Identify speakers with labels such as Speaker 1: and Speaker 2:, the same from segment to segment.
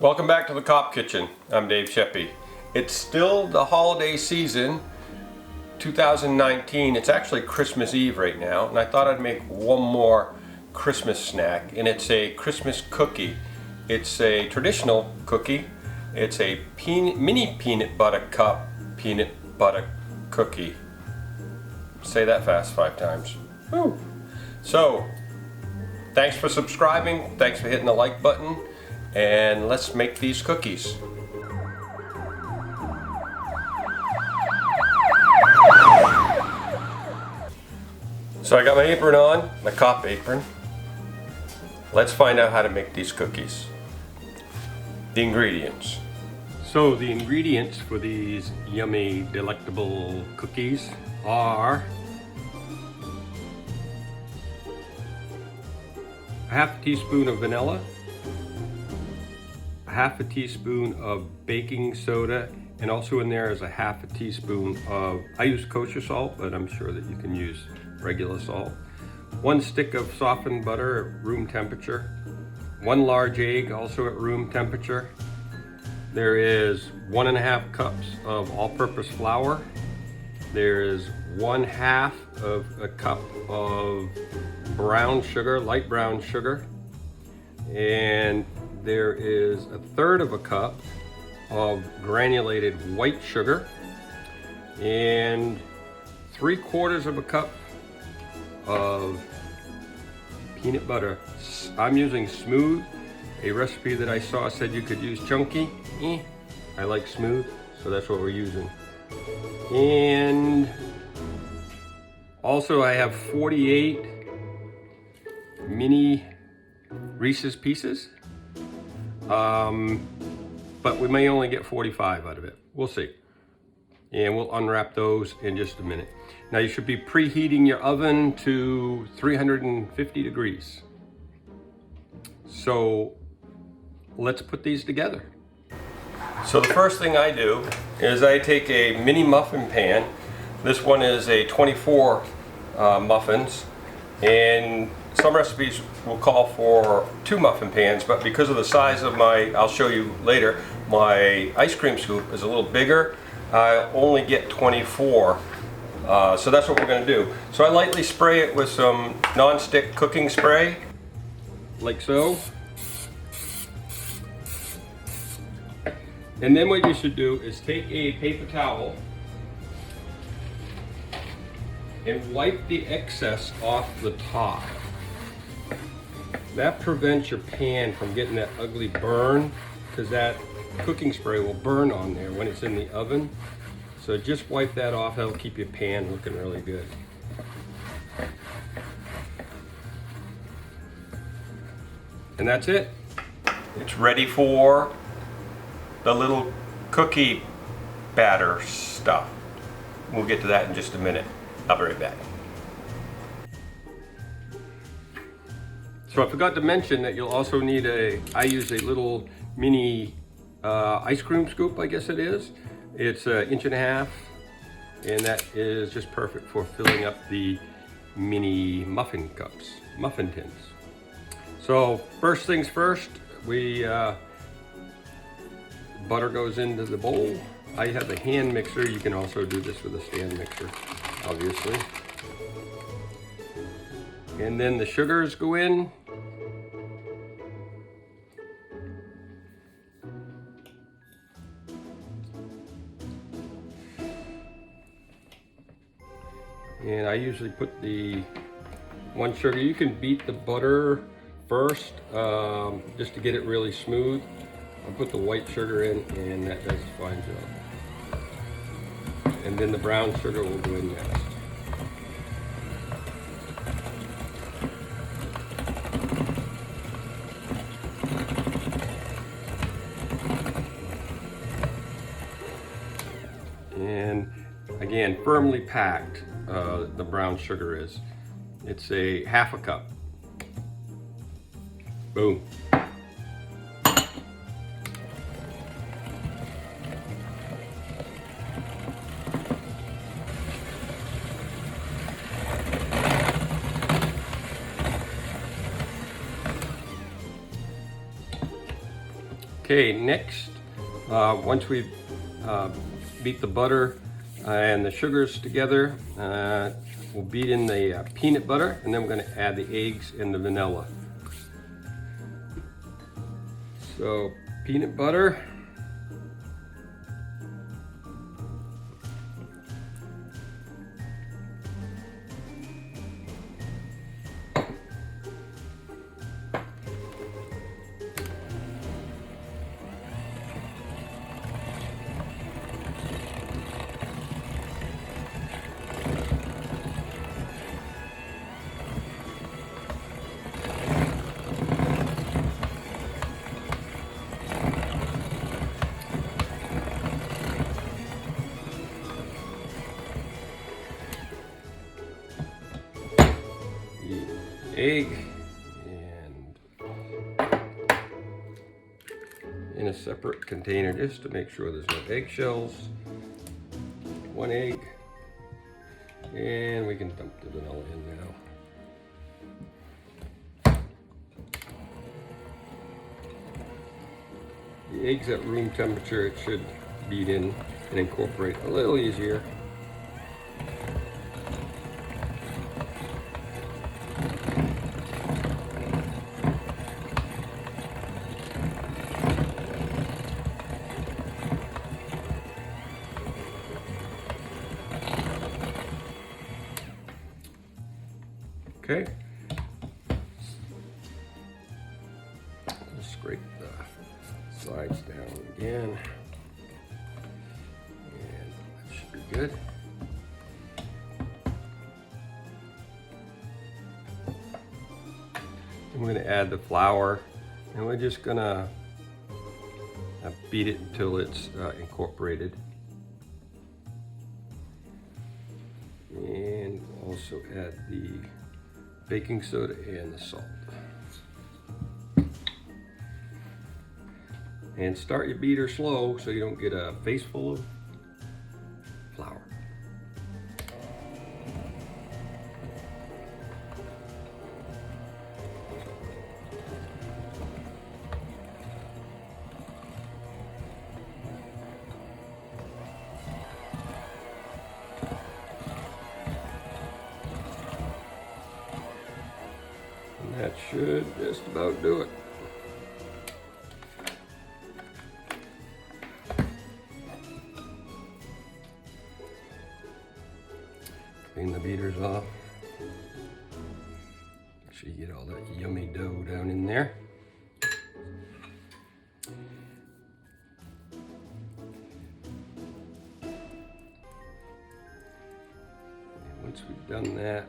Speaker 1: Welcome back to the Cop Kitchen. I'm Dave Sheppy. It's still the holiday season, 2019. It's actually Christmas Eve right now, and I thought I'd make one more Christmas snack, and it's a Christmas cookie. It's a traditional cookie. It's a mini peanut butter cup peanut butter cookie. Say that fast 5 times. Woo. So, thanks for subscribing. Thanks for hitting the like button. And let's make these cookies. So I got my apron on, my cop apron. Let's find out how to make these cookies. The ingredients. So the ingredients for these yummy, delectable cookies are a half teaspoon of vanilla, a half a teaspoon of baking soda, and also in there is a half a teaspoon of, I use kosher salt, but I'm sure that you can use regular salt. 1 stick of softened butter at room temperature. 1 large egg, also at room temperature. There is 1½ cups of all-purpose flour. There is 1/2 of a cup of brown sugar, light brown sugar. And there is 1/3 of a cup of granulated white sugar and 3/4 of a cup of peanut butter. I'm using smooth. A recipe that I saw said you could use chunky. I like smooth, so that's what we're using. And also I have 48 mini Reese's Pieces. But we may only get 45 out of it. We'll see. And we'll unwrap those in just a minute. Now you should be preheating your oven to 350 degrees. So let's put these together. So the first thing I do is I take a mini muffin pan. This one is a 24 muffins, and some recipes will call for 2 muffin pans, but because of the size of my, I'll show you later, my ice cream scoop is a little bigger. I only get 24, so that's what we're going to do. So I lightly spray it with some non-stick cooking spray, like so. And then what you should do is take a paper towel and wipe the excess off the top. That prevents your pan from getting that ugly burn, because that cooking spray will burn on there when it's in the oven. So just wipe that off. That'll keep your pan looking really good. And that's it. It's ready for the little cookie batter stuff. We'll get to that in just a minute. I'll be right back. So I forgot to mention that you'll also need I use a little mini ice cream scoop, I guess it is. It's 1.5 inches, and that is just perfect for filling up the mini muffin cups, muffin tins. So first things first, butter goes into the bowl. I have a hand mixer. You can also do this with a stand mixer, obviously. And then the sugars go in. And I usually put the 1 sugar. You can beat the butter first, just to get it really smooth. I'll put the white sugar in, and that does a fine job. And then the brown sugar will go in next. And again, firmly packed, the brown sugar is. It's a 1/2 cup. Boom. Okay, next, once we beat the butter and the sugars together, we'll beat in the peanut butter, and then we're going to add the eggs and the vanilla. So, peanut butter. Egg and in a separate container just to make sure there's no eggshells. 1 egg, and we can dump the vanilla in now. The eggs at room temperature, it should beat in and incorporate a little easier. Okay, just scrape the sides down again, and that should be good. And we're going to add the flour, and we're just going to beat it until it's incorporated. And also add the baking soda and the salt. And start your beater slow so you don't get a face full of flour. That should just about do it. Clean the beaters off. Make sure you get all that yummy dough down in there. And once we've done that,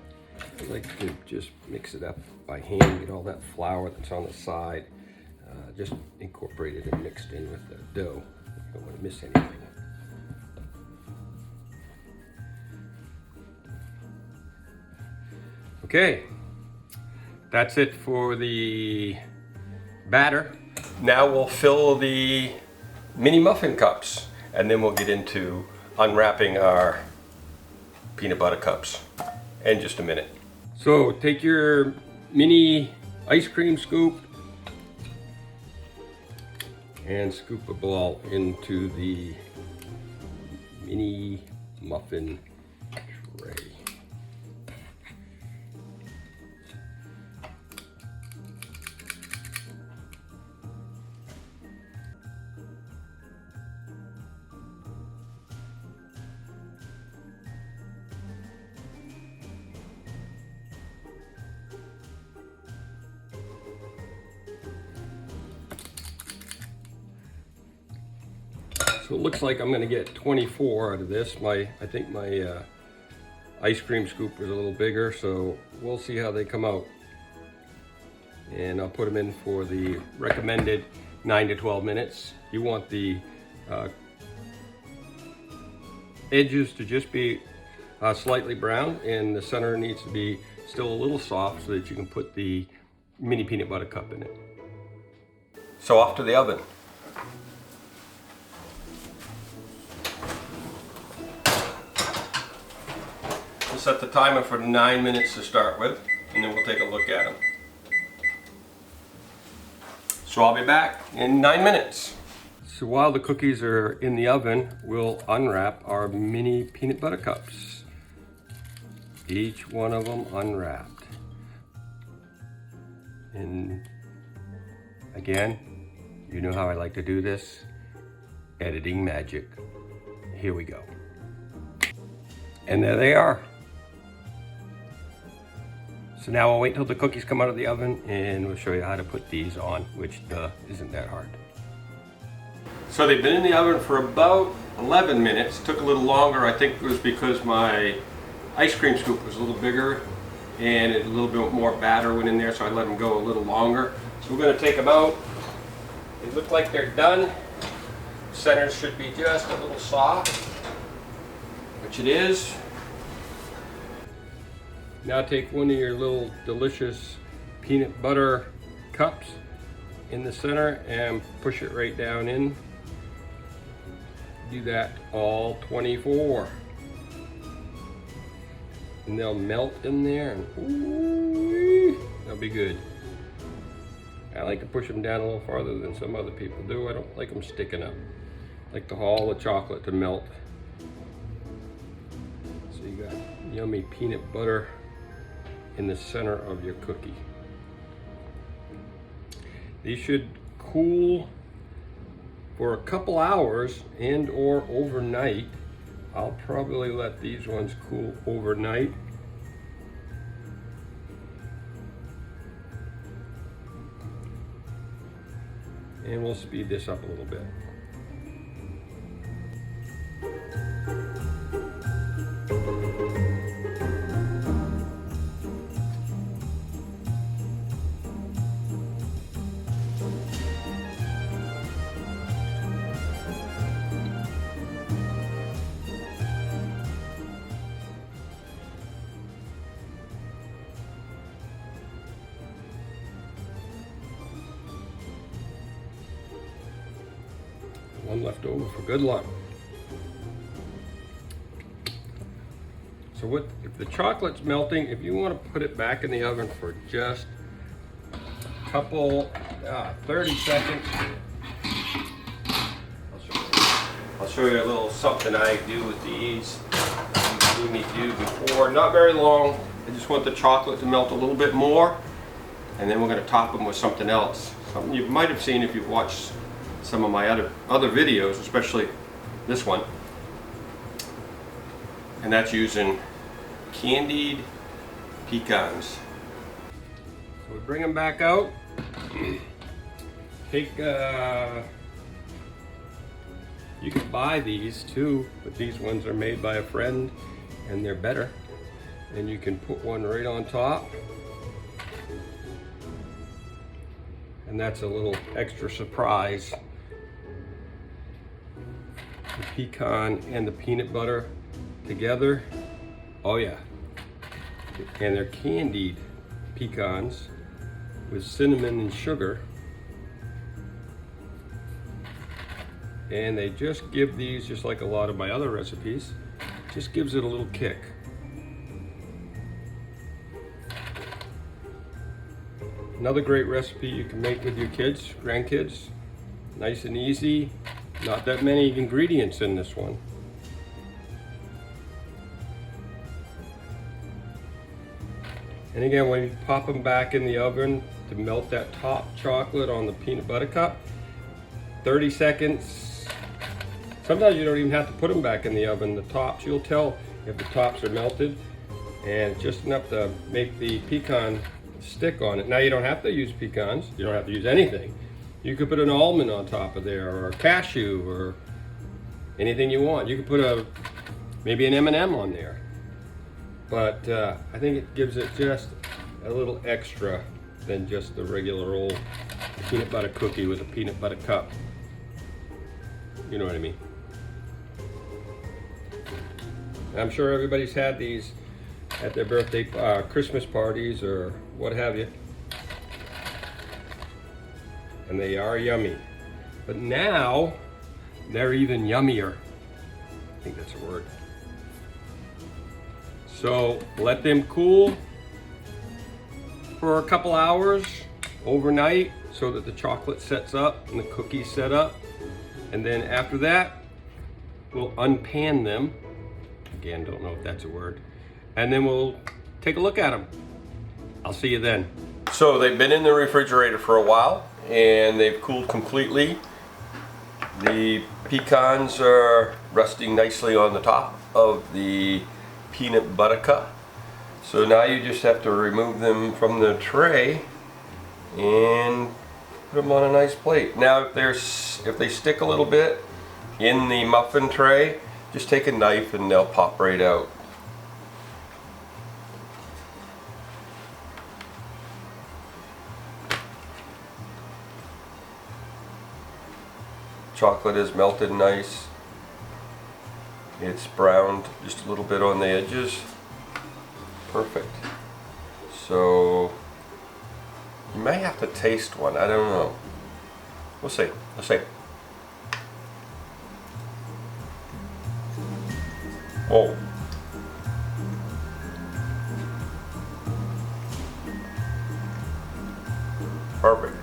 Speaker 1: I like to just mix it up by hand, get all that flour that's on the side, just incorporated and mixed in with the dough. You don't want to miss anything. Okay, that's it for the batter. Now we'll fill the mini muffin cups, and then we'll get into unwrapping our peanut butter cups in just a minute. So take your mini ice cream scoop and scoop a ball into the mini muffin tray. So it looks like I'm going to get 24 out of this. I think my ice cream scoop was a little bigger, so we'll see how they come out. And I'll put them in for the recommended 9 to 12 minutes. You want the edges to just be slightly brown, and the center needs to be still a little soft so that you can put the mini peanut butter cup in it. So off to the oven. We'll set the timer for 9 minutes to start with, and then we'll take a look at them. So I'll be back in 9 minutes. So while the cookies are in the oven, we'll unwrap our mini peanut butter cups. Each one of them unwrapped. And again, you know how I like to do this. Editing magic. Here we go. And there they are. So now we'll wait till the cookies come out of the oven and we'll show you how to put these on, which isn't that hard. So they've been in the oven for about 11 minutes. Took a little longer. I think it was because my ice cream scoop was a little bigger and a little bit more batter went in there, so I let them go a little longer. So we're going to take them out. They look like they're done. Center should be just a little soft, which it is. Now take one of your little delicious peanut butter cups in the center and push it right down in. Do that all 24. And they'll melt in there and ooh, they'll be good. I like to push them down a little farther than some other people do. I don't like them sticking up. I like all the chocolate to melt. So you got yummy peanut butter in the center of your cookie. These should cool for a couple hours and or overnight. I'll probably let these ones cool overnight. And we'll speed this up a little bit. One left over for good luck. So if the chocolate's melting, if you want to put it back in the oven for just a couple, 30 seconds. I'll show you a little something I do with these. You've seen me do before. Not very long. I just want the chocolate to melt a little bit more, and then we're going to top them with something else. Something you might have seen if you've watched some of my other videos, especially this one, and that's using candied pecans. So we bring them back out. Take you can buy these too, but these ones are made by a friend and they're better, and you can put one right on top, and that's a little extra surprise. The pecan and the peanut butter together. Oh yeah. And they're candied pecans with cinnamon and sugar. And they just give these, just like a lot of my other recipes, just gives it a little kick. Another great recipe you can make with your kids, grandkids. Nice and easy. Not that many ingredients in this one. And again, when you pop them back in the oven to melt that top chocolate on the peanut butter cup, 30 seconds. Sometimes you don't even have to put them back in the oven. The tops, you'll tell if the tops are melted, and just enough to make the pecan stick on it. Now you don't have to use pecans. You don't have to use anything. You could put an almond on top of there, or a cashew, or anything you want. You could put maybe an M&M on there. But I think it gives it just a little extra than just the regular old peanut butter cookie with a peanut butter cup. You know what I mean? And I'm sure everybody's had these at their birthday, Christmas parties, or what have you. And they are yummy. But now, they're even yummier. I think that's a word. So let them cool for a couple hours, overnight so that the chocolate sets up and the cookies set up. And then after that, we'll unpan them. Again, don't know if that's a word. And then we'll take a look at them. I'll see you then. So they've been in the refrigerator for a while and they've cooled completely. The pecans are resting nicely on the top of the peanut butter cup. So now you just have to remove them from the tray and put them on a nice plate. Now if they stick a little bit in the muffin tray, just take a knife and they'll pop right out. Chocolate is melted nice. It's browned just a little bit on the edges. Perfect. So you may have to taste one. I don't know. We'll see. We'll see. Whoa. Perfect.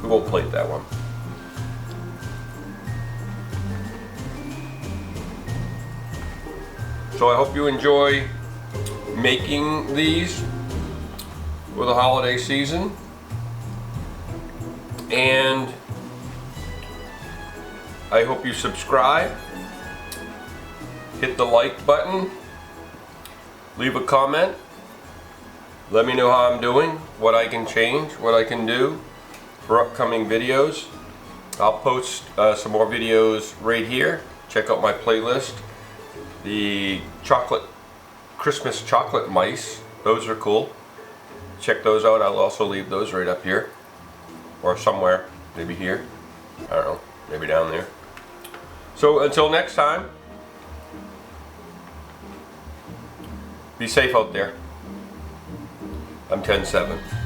Speaker 1: We won't plate that one. So I hope you enjoy making these for the holiday season. And I hope you subscribe, hit the like button, leave a comment, let me know how I'm doing, what I can change, what I can do for upcoming videos. I'll post some more videos right here. Check out my playlist. The Christmas chocolate mice, those are cool. Check those out. I'll also leave those right up here or somewhere, maybe here, I don't know, maybe down there. So until next time, be safe out there. I'm 10-7.